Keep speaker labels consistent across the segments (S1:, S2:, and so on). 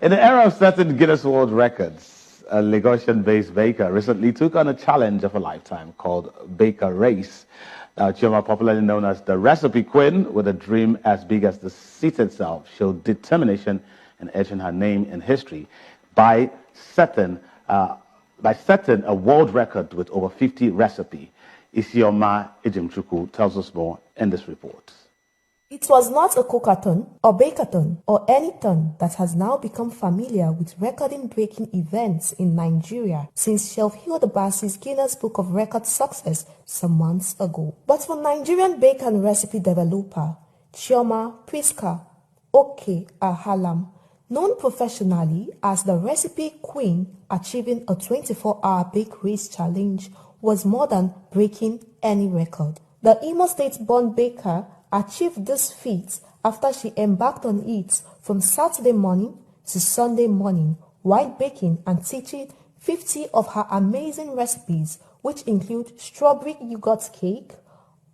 S1: In the era of setting Guinness World Records, a Lagosian-based baker recently took on a challenge of a lifetime called Baker Race. Chioma, popularly known as the Recipe Queen, with a dream as big as the seat itself, showed determination in etching her name in history by setting a world record with over 50 recipes. Isioma Ejimchukwu tells us more in this report.
S2: It was not a cookathon or bakathon or anything that has now become familiar with recording-breaking events in Nigeria since Chef Hildebasi's Guinness Book of Records success some months ago. But for Nigerian baker and recipe developer Chioma Priska Oke Ahalam, known professionally as the Recipe Queen, achieving a 24-hour bake race challenge was more than breaking any record. The Imo State-born baker achieved this feat after she embarked on it from Saturday morning to Sunday morning while baking and teaching 50 of her amazing recipes, which include strawberry yogurt cake,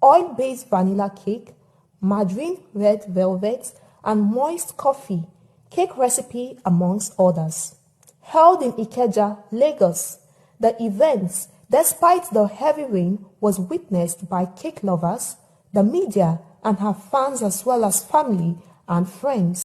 S2: oil-based vanilla cake, margarine red velvet, and moist coffee cake recipe, amongst others. Held in Ikeja, Lagos, the event, despite the heavy rain, was witnessed by cake lovers, the media, and her fans as well as family and friends.